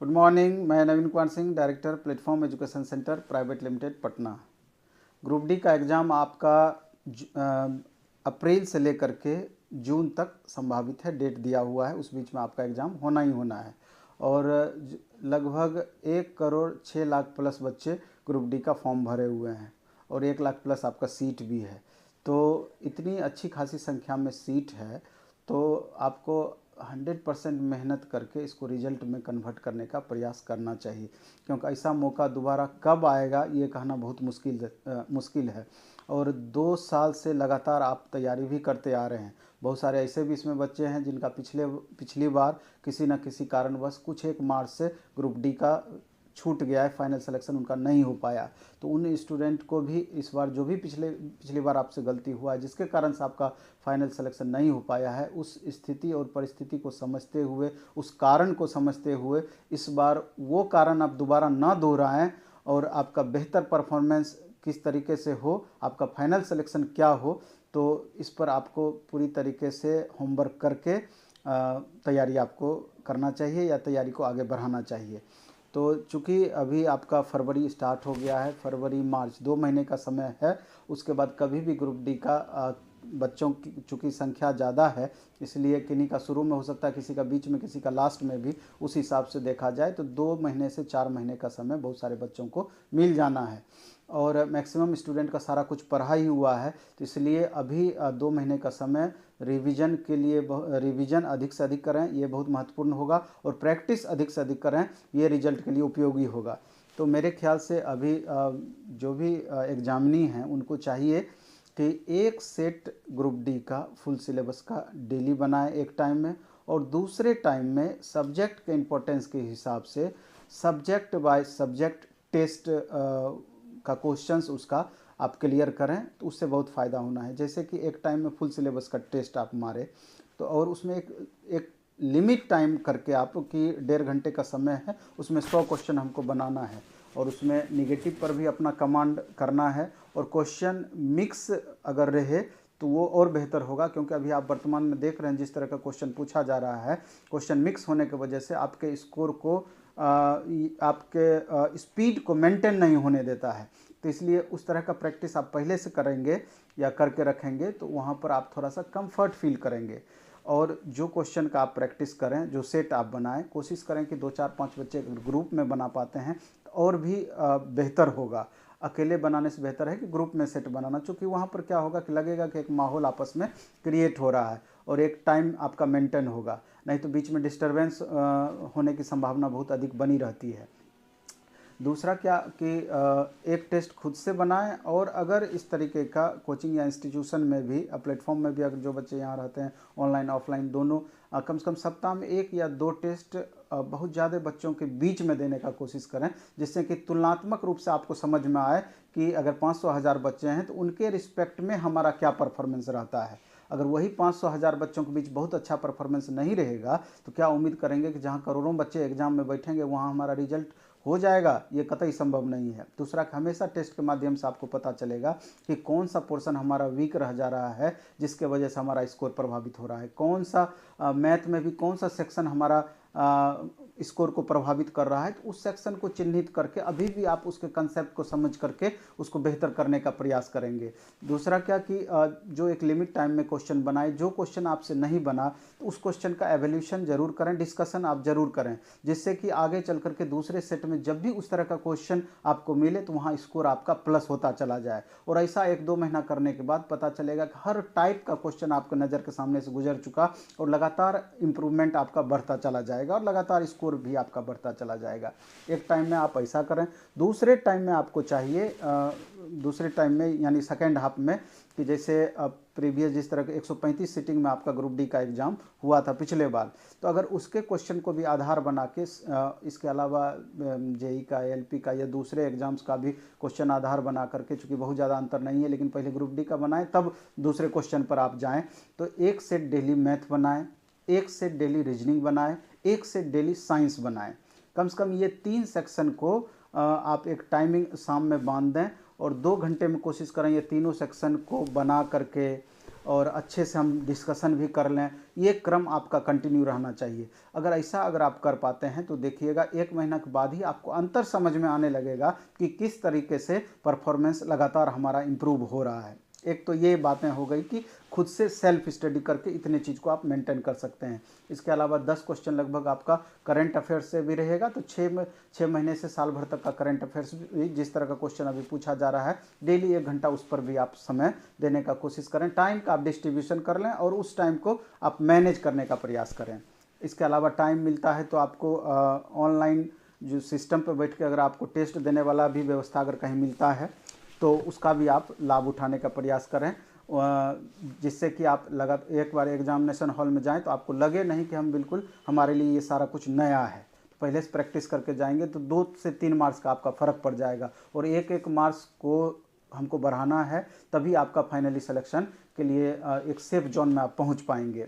Good morning. मैं Naveen Kumar Singh, director platform education centre private limited Patna. Group D का exam आपका अप्रैल से लेकर के जून तक संभावित है, डेट दिया हुआ है। उस बीच में आपका एग्ज़ाम होना ही होना है। और लगभग 1,06,00,000 प्लस बच्चे ग्रुप डी का फॉर्म भरे हुए हैं और 1,00,000 प्लस आपका सीट भी है। तो इतनी अच्छी खासी संख्या में सीट है, तो आपको 100% मेहनत करके इसको रिजल्ट में कन्वर्ट करने का प्रयास करना चाहिए, क्योंकि ऐसा मौका दोबारा कब आएगा ये कहना बहुत मुश्किल है। और 2 साल से लगातार आप तैयारी भी करते आ रहे हैं। बहुत सारे ऐसे भी इसमें बच्चे हैं जिनका पिछली बार किसी न किसी कारणवश कुछ एक मार्च से ग्रुप डी का छूट गया है, फाइनल सिलेक्शन उनका नहीं हो पाया। तो उन स्टूडेंट को भी इस बार जो भी पिछली बार आपसे गलती हुआ है, जिसके कारण से आपका फाइनल सिलेक्शन नहीं हो पाया है, उस स्थिति और परिस्थिति को समझते हुए, उस कारण को समझते हुए इस बार वो कारण आप दोबारा ना दोहराएं और आपका बेहतर परफॉर्मेंस किस तरीके से हो, आपका फाइनल सिलेक्शन क्या हो, तो इस पर आपको पूरी तरीके से होमवर्क करके तैयारी आपको करना चाहिए या तैयारी को आगे बढ़ाना चाहिए। तो चूँकि अभी आपका फरवरी स्टार्ट हो गया है, फरवरी मार्च 2 महीने का समय है। उसके बाद कभी भी ग्रुप डी का बच्चों की चूँकि संख्या ज़्यादा है, इसलिए किन्हीं का शुरू में हो सकता है, किसी का बीच में, किसी का लास्ट में भी। उस हिसाब से देखा जाए तो 2 महीने से 4 महीने का समय बहुत सारे बच्चों को मिल जाना है और मैक्सिमम स्टूडेंट का सारा कुछ पढ़ा ही हुआ है। तो इसलिए अभी 2 महीने का समय रिवीजन के लिए रिवीजन अधिक से अधिक करें, ये बहुत महत्वपूर्ण होगा। और प्रैक्टिस अधिक से अधिक करें, ये रिजल्ट के लिए उपयोगी होगा। तो मेरे ख्याल से अभी जो भी एग्जामिनी हैं उनको चाहिए कि एक सेट ग्रुप डी का फुल सिलेबस का डेली बनाएं एक टाइम में, और दूसरे टाइम में सब्जेक्ट के इम्पोर्टेंस के हिसाब से सब्जेक्ट बाय सब्जेक्ट टेस्ट का क्वेश्चंस उसका आप क्लियर करें, तो उससे बहुत फ़ायदा होना है। जैसे कि एक टाइम में फुल सिलेबस का टेस्ट आप मारे, तो और उसमें एक लिमिट टाइम करके आप कि 1.5 घंटे का समय है, उसमें 100 क्वेश्चन हमको बनाना है और उसमें निगेटिव पर भी अपना कमांड करना है। और क्वेश्चन मिक्स अगर रहे तो वो और बेहतर होगा, क्योंकि अभी आप वर्तमान में देख रहे हैं जिस तरह का क्वेश्चन पूछा जा रहा है, क्वेश्चन मिक्स होने की वजह से आपके स्कोर को आपके स्पीड को मेंटेन नहीं होने देता है। तो इसलिए उस तरह का प्रैक्टिस आप पहले से करेंगे या करके रखेंगे तो वहाँ पर आप थोड़ा सा कंफर्ट फील करेंगे। और जो क्वेश्चन का आप प्रैक्टिस करें, जो सेट आप बनाएं, कोशिश करें कि 2 4 5 बच्चे ग्रुप में बना पाते हैं तो और भी बेहतर होगा। अकेले बनाने से बेहतर है कि ग्रुप में सेट बनाना, चूँकि वहाँ पर क्या होगा कि लगेगा कि एक माहौल आपस में क्रिएट हो रहा है और एक टाइम आपका मेंटेन होगा। नहीं तो बीच में डिस्टर्बेंस होने की संभावना बहुत अधिक बनी रहती है। दूसरा क्या कि एक टेस्ट खुद से बनाएं, और अगर इस तरीके का कोचिंग या इंस्टीट्यूशन में भी, प्लेटफॉर्म में भी अगर जो बच्चे यहाँ रहते हैं ऑनलाइन ऑफलाइन दोनों, कम से कम सप्ताह में 1 या 2 टेस्ट बहुत ज़्यादा बच्चों के बीच में देने का कोशिश करें, जिससे कि तुलनात्मक रूप से आपको समझ में आए कि अगर 500,000 बच्चे हैं तो उनके रिस्पेक्ट में हमारा क्या परफॉर्मेंस रहता है। अगर वही 500,000 बच्चों के बीच बहुत अच्छा परफॉर्मेंस नहीं रहेगा तो क्या उम्मीद करेंगे कि जहाँ करोड़ों बच्चे एग्जाम में बैठेंगे वहाँ हमारा रिजल्ट हो जाएगा? ये कतई संभव नहीं है। दूसरा, हमेशा टेस्ट के माध्यम से आपको पता चलेगा कि कौन सा पोर्शन हमारा वीक रह जा रहा है, जिसके वजह से हमारा स्कोर प्रभावित हो रहा है, कौन सा मैथ में भी कौन सा सेक्शन हमारा स्कोर को प्रभावित कर रहा है। तो उस सेक्शन को चिन्हित करके अभी भी आप उसके कंसेप्ट को समझ करके उसको बेहतर करने का प्रयास करेंगे। दूसरा क्या कि जो एक लिमिट टाइम में क्वेश्चन बनाए, जो क्वेश्चन आपसे नहीं बना तो उस क्वेश्चन का एवोल्यूशन जरूर करें, डिस्कशन आप जरूर करें, जिससे कि आगे चल करके दूसरे सेट में जब भी उस तरह का क्वेश्चन आपको मिले तो वहाँ स्कोर आपका प्लस होता चला जाए। और ऐसा 1-2 महीना करने के बाद पता चलेगा कि हर टाइप का क्वेश्चन आपको नज़र के सामने से गुजर चुका और लगातार इंप्रूवमेंट आपका बढ़ता चला जाएगा और लगातार स्कोर भी आपका बढ़ता चला जाएगा। एक टाइम में आप ऐसा करें। दूसरे टाइम में आपको चाहिए दूसरे टाइम में यानी सेकेंड हाफ में, कि जैसे प्रीवियस जिस तरह के 135 सीटिंग में आपका ग्रुप डी का एग्ज़ाम हुआ था पिछले बार, तो अगर उसके क्वेश्चन को भी आधार बना के इसके अलावा जेई का, एलपी का या दूसरे एग्जाम्स का भी क्वेश्चन आधार बना करके, चूँकि बहुत ज़्यादा अंतर नहीं है, लेकिन पहले ग्रुप डी का बनाएं तब दूसरे क्वेश्चन पर आप जाएँ। तो एक सेट डेली मैथ बनाएं, एक सेट डेली रीजनिंग बनाएं, एक सेट डेली साइंस बनाएं। कम से कम ये 3 सेक्शन को आप एक टाइमिंग शाम में बांध दें और 2 घंटे में कोशिश करें ये तीनों सेक्शन को बना करके और अच्छे से हम डिस्कशन भी कर लें, ये क्रम आपका कंटिन्यू रहना चाहिए। अगर आप कर पाते हैं तो देखिएगा 1 महीना के बाद ही आपको अंतर समझ में आने लगेगा कि किस तरीके से परफॉर्मेंस लगातार हमारा इम्प्रूव हो रहा है। एक तो ये बातें हो गई कि खुद से सेल्फ स्टडी करके इतने चीज़ को आप मेंटेन कर सकते हैं। इसके अलावा 10 क्वेश्चन लगभग आपका करंट अफेयर्स से भी रहेगा, तो 6 महीने से साल भर तक का करंट अफेयर्स भी जिस तरह का क्वेश्चन अभी पूछा जा रहा है, डेली 1 घंटा उस पर भी आप समय देने का कोशिश करें। टाइम का आप डिस्ट्रीब्यूशन कर लें और उस टाइम को आप मैनेज करने का प्रयास करें। इसके अलावा टाइम मिलता है तो आपको ऑनलाइन जो सिस्टम पर बैठ के अगर आपको टेस्ट देने वाला भी व्यवस्था अगर कहीं मिलता है तो उसका भी आप लाभ उठाने का प्रयास करें, जिससे कि आप एक बार एग्जामिनेशन हॉल में जाएं तो आपको लगे नहीं कि हम बिल्कुल हमारे लिए ये सारा कुछ नया है। पहले से प्रैक्टिस करके जाएंगे तो 2 से 3 मार्क्स का आपका फ़र्क पड़ जाएगा और एक मार्क्स को हमको बढ़ाना है, तभी आपका फाइनली सिलेक्शन के लिए एक सेफ जोन में आप पहुँच पाएंगे।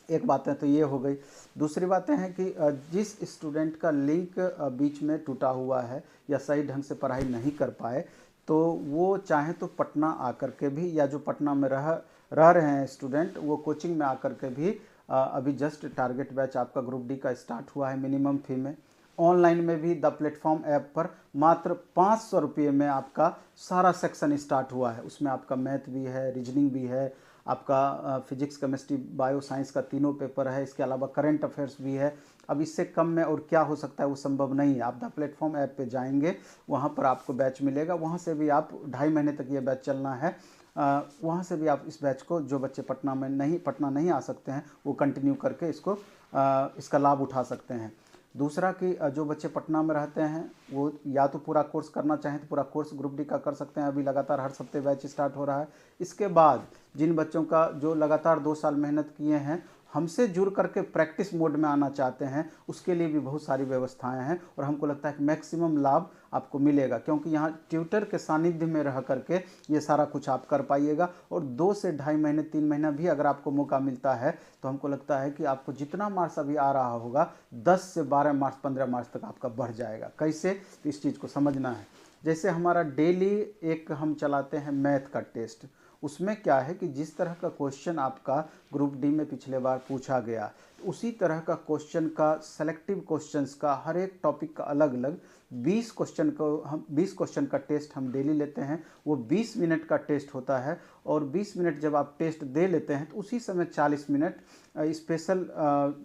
एक बातें तो ये हो गई। दूसरी बातें हैं कि जिस स्टूडेंट का लिंक बीच में टूटा हुआ है या सही ढंग से पढ़ाई नहीं कर पाए, तो वो चाहे तो पटना आकर के भी, या जो पटना में रह रहे हैं स्टूडेंट, वो कोचिंग में आकर के भी अभी जस्ट टारगेट बैच आपका ग्रुप डी का स्टार्ट हुआ है मिनिमम फी में। ऑनलाइन में भी द प्लेटफॉर्म ऐप पर मात्र 500 रुपये में आपका सारा सेक्शन स्टार्ट हुआ है। उसमें आपका मैथ भी है, रीजनिंग भी है, आपका फिजिक्स, केमिस्ट्री, बायो, साइंस का तीनों पेपर है। इसके अलावा करंट अफेयर्स भी है। अब इससे कम में और क्या हो सकता है, वो संभव नहीं है। आप द प्लेटफॉर्म ऐप पे जाएंगे, वहाँ पर आपको बैच मिलेगा, वहाँ से भी आप 2.5 महीने तक ये बैच चलना है। वहाँ से भी आप इस बैच को, जो बच्चे पटना नहीं आ सकते हैं, वो कंटिन्यू करके इसका लाभ उठा सकते हैं। दूसरा कि जो बच्चे पटना में रहते हैं वो या तो पूरा कोर्स करना चाहें तो पूरा कोर्स ग्रुप डी का कर सकते हैं। अभी लगातार हर हफ्ते बैच स्टार्ट हो रहा है। इसके बाद जिन बच्चों का जो लगातार 2 साल मेहनत किए हैं, हमसे जुड़ करके प्रैक्टिस मोड में आना चाहते हैं, उसके लिए भी बहुत सारी व्यवस्थाएं हैं और हमको लगता है कि मैक्सिमम लाभ आपको मिलेगा, क्योंकि यहाँ ट्यूटर के सानिध्य में रह करके ये सारा कुछ आप कर पाइएगा। और 2 से 2.5 महीने 3 महीना भी अगर आपको मौका मिलता है तो हमको लगता है कि आपको जितना मार्क्स अभी आ रहा होगा 10 से 12 मार्क्स 15 मार्क्स तक आपका बढ़ जाएगा। कैसे, तो इस चीज़ को समझना है। जैसे हमारा डेली एक हम चलाते हैं मैथ का टेस्ट, उसमें क्या है कि जिस तरह का क्वेश्चन आपका ग्रुप डी में पिछले बार पूछा गया, उसी तरह का क्वेश्चन का सेलेक्टिव क्वेश्चंस का हर एक टॉपिक का अलग अलग 20 क्वेश्चन का टेस्ट हम डेली लेते हैं। वो 20 मिनट का टेस्ट होता है और 20 मिनट जब आप टेस्ट दे लेते हैं तो उसी समय 40 मिनट स्पेशल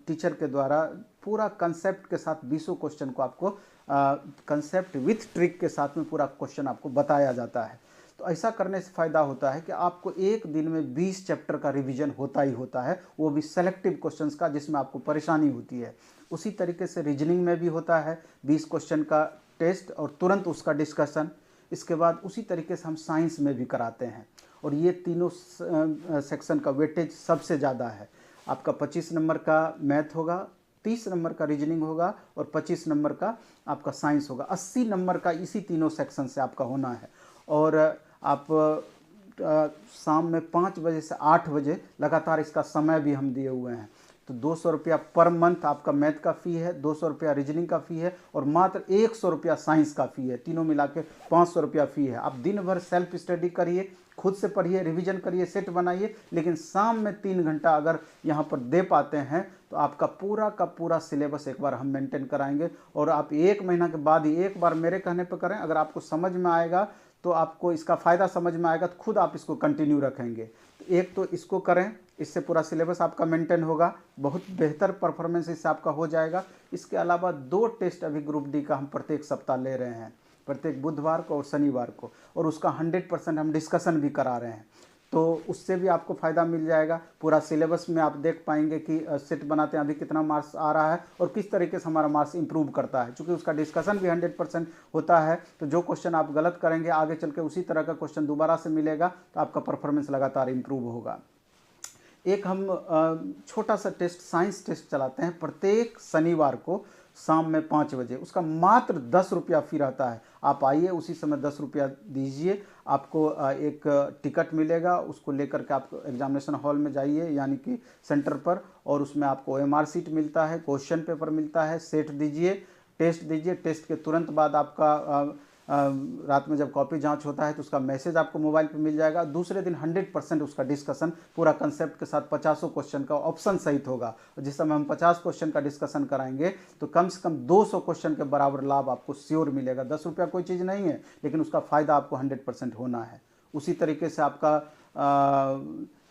टीचर के द्वारा पूरा कंसेप्ट के साथ 20 क्वेश्चन को आपको कंसेप्ट विथ ट्रिक के साथ में पूरा क्वेश्चन आपको बताया जाता है। तो ऐसा करने से फ़ायदा होता है कि आपको एक दिन में 20 चैप्टर का रिवीजन होता ही होता है, वो भी सेलेक्टिव क्वेश्चंस का, जिसमें आपको परेशानी होती है। उसी तरीके से रीजनिंग में भी होता है 20 क्वेश्चन का टेस्ट और तुरंत उसका डिस्कशन। इसके बाद उसी तरीके से हम साइंस में भी कराते हैं और ये तीनों सेक्शन का वेटेज सबसे ज़्यादा है। आपका 25 नंबर का मैथ होगा, 30 नंबर का रीजनिंग होगा और 25 नंबर का आपका साइंस होगा। 80 नंबर का इसी तीनों सेक्शन से आपका होना है। और आप शाम में 5 बजे से 8 बजे लगातार इसका समय भी हम दिए हुए हैं। तो 200 रुपया पर मंथ आपका मैथ का फ़ी है, 200 रुपया रीजनिंग का फ़ी है और मात्र 100 रुपया साइंस का फ़ी है। तीनों मिला के 500 रुपया फ़ी है। आप दिन भर सेल्फ स्टडी करिए, खुद से पढ़िए, रिवीजन करिए, सेट बनाइए, लेकिन शाम में 3 घंटा अगर यहाँ पर दे पाते हैं तो आपका पूरा का पूरा सिलेबस एक बार हम मेंटेन कराएंगे। और आप 1 महीना के बाद ही एक बार मेरे कहने पर करें, अगर आपको समझ में आएगा तो आपको इसका फ़ायदा समझ में आएगा तो खुद आप इसको कंटिन्यू रखेंगे। तो एक तो इसको करें, इससे पूरा सिलेबस आपका मेंटेन होगा, बहुत बेहतर परफॉर्मेंस इससे आपका हो जाएगा। इसके अलावा 2 टेस्ट अभी ग्रुप डी का हम प्रत्येक सप्ताह ले रहे हैं, प्रत्येक बुधवार को और शनिवार को, और उसका 100% हम डिस्कशन भी करा रहे हैं। तो उससे भी आपको फ़ायदा मिल जाएगा। पूरा सिलेबस में आप देख पाएंगे कि सेट बनाते हैं अभी कितना मार्क्स आ रहा है और किस तरीके से हमारा मार्क्स इंप्रूव करता है। चूँकि उसका डिस्कशन भी 100% होता है, तो जो क्वेश्चन आप गलत करेंगे आगे चल के उसी तरह का क्वेश्चन दोबारा से मिलेगा, तो आपका परफॉर्मेंस लगातार इंप्रूव होगा। एक हम छोटा सा टेस्ट, साइंस टेस्ट चलाते हैं प्रत्येक शनिवार को शाम में 5 बजे। उसका मात्र 10 रुपया फ़ी रहता है। आप आइए, उसी समय 10 रुपया दीजिए, आपको एक टिकट मिलेगा, उसको लेकर के आप एग्जामिनेशन हॉल में जाइए, यानी कि सेंटर पर, और उसमें आपको OMR शीट मिलता है, क्वेश्चन पेपर मिलता है, सेट दीजिए, टेस्ट दीजिए। टेस्ट के तुरंत बाद आपका रात में जब कॉपी जांच होता है तो उसका मैसेज आपको मोबाइल पे मिल जाएगा। दूसरे दिन 100% उसका डिस्कशन पूरा कंसेप्ट के साथ 50 क्वेश्चन का ऑप्शन सहित होगा। जिस समय हम 50 क्वेश्चन का डिस्कशन कराएंगे तो कम से कम 200 क्वेश्चन के बराबर लाभ आपको श्योर मिलेगा। 10 रुपया कोई चीज़ नहीं है, लेकिन उसका फ़ायदा आपको 100% होना है। उसी तरीके से आपका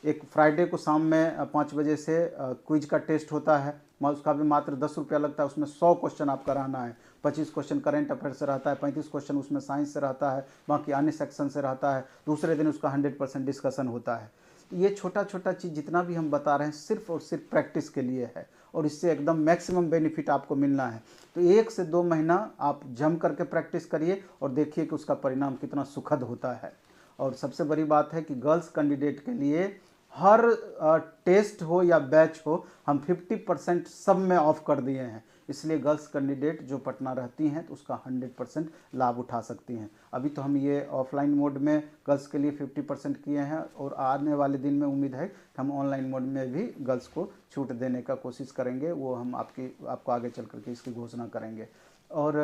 एक फ्राइडे को शाम में 5 बजे से क्विज का टेस्ट होता है, उसका भी मात्र 10 रुपया लगता है। उसमें 100 क्वेश्चन आपका रहना है। 25 क्वेश्चन करेंट अफेयर से रहता है, 35 क्वेश्चन उसमें साइंस से रहता है, बाकी अन्य सेक्शन से रहता है। दूसरे दिन उसका 100% डिस्कशन होता है। ये छोटा छोटा चीज़ जितना भी हम बता रहे हैं सिर्फ और सिर्फ प्रैक्टिस के लिए है, और इससे एकदम मैक्सिमम बेनिफिट आपको मिलना है। तो 1 से 2 महीना आप जम करके प्रैक्टिस करिए और देखिए कि उसका परिणाम कितना सुखद होता है। और सबसे बड़ी बात है कि गर्ल्स कैंडिडेट के लिए हर टेस्ट हो या बैच हो, हम 50% सब में ऑफ कर दिए हैं। इसलिए गर्ल्स कैंडिडेट जो पटना रहती हैं तो उसका 100% लाभ उठा सकती हैं। अभी तो हम ये ऑफलाइन मोड में गर्ल्स के लिए 50% किए हैं, और आने वाले दिन में उम्मीद है कि हम ऑनलाइन मोड में भी गर्ल्स को छूट देने का कोशिश करेंगे। वो हम आपको आगे चल करके इसकी घोषणा करेंगे। और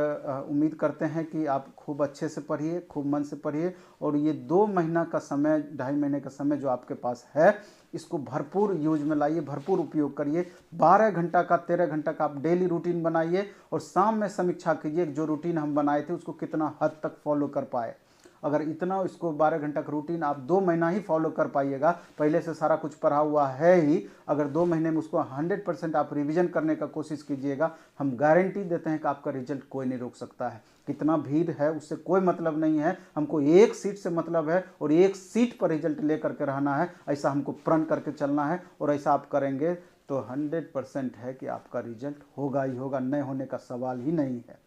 उम्मीद करते हैं कि आप खूब अच्छे से पढ़िए, खूब मन से पढ़िए, और ये 2 महीना का समय, 2.5 महीने का समय जो आपके पास है, इसको भरपूर यूज में लाइए, भरपूर उपयोग करिए। 12 घंटा का, 13 घंटा का आप डेली रूटीन बनाइए, और शाम में समीक्षा कीजिए जो रूटीन हम बनाए थे उसको कितना हद तक फॉलो कर पाए। अगर इतना इसको 12 घंटा का रूटीन आप 2 महीना ही फॉलो कर पाइएगा, पहले से सारा कुछ पढ़ा हुआ है ही, अगर 2 महीने में उसको 100% आप रिवीजन करने का कोशिश कीजिएगा, हम गारंटी देते हैं कि आपका रिजल्ट कोई नहीं रोक सकता है। कितना भीड़ है उससे कोई मतलब नहीं है, हमको एक सीट से मतलब है, और एक सीट पर रिजल्ट ले करके रहना है। ऐसा हमको प्रण करके चलना है, और ऐसा आप करेंगे तो 100% है कि आपका रिजल्ट होगा ही होगा, नहीं होने का सवाल ही नहीं है।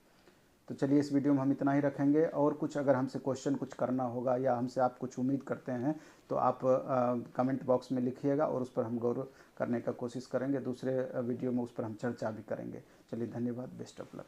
तो चलिए इस वीडियो में हम इतना ही रखेंगे, और कुछ अगर हमसे क्वेश्चन कुछ करना होगा या हमसे आप कुछ उम्मीद करते हैं तो आप कमेंट बॉक्स में लिखिएगा, और उस पर हम गौर करने का कोशिश करेंगे। दूसरे वीडियो में उस पर हम चर्चा भी करेंगे। चलिए धन्यवाद, बेस्ट ऑफ लक।